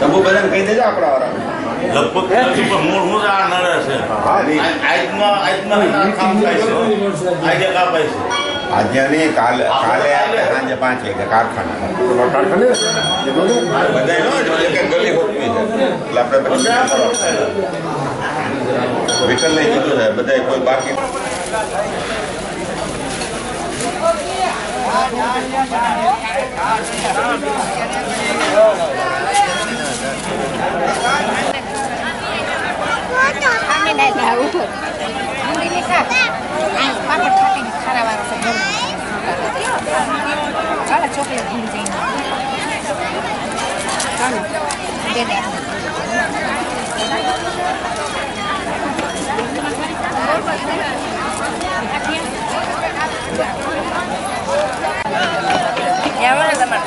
सबू बदन कही देजा આપડા વાળા લગભગ મૂળ આ નળે છે આજમાં કામ થાય છે આજે કામ થાય છે આજે ને કાલે આપણે સાંજે 5 વાગે કારખાના બધાય નો એક ગલી હોતી છે એટલે આપણે વિકલ નહીં કીધું છે બધાય કોઈ બાકી नहीं लाऊ मुंडी में का आई पापड़ खाते खारा वाला सब चलो चॉकलेट भूल जाएंगे चलो दे दे ya mana teman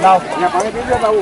Nào, nhà pakai pizza tahu.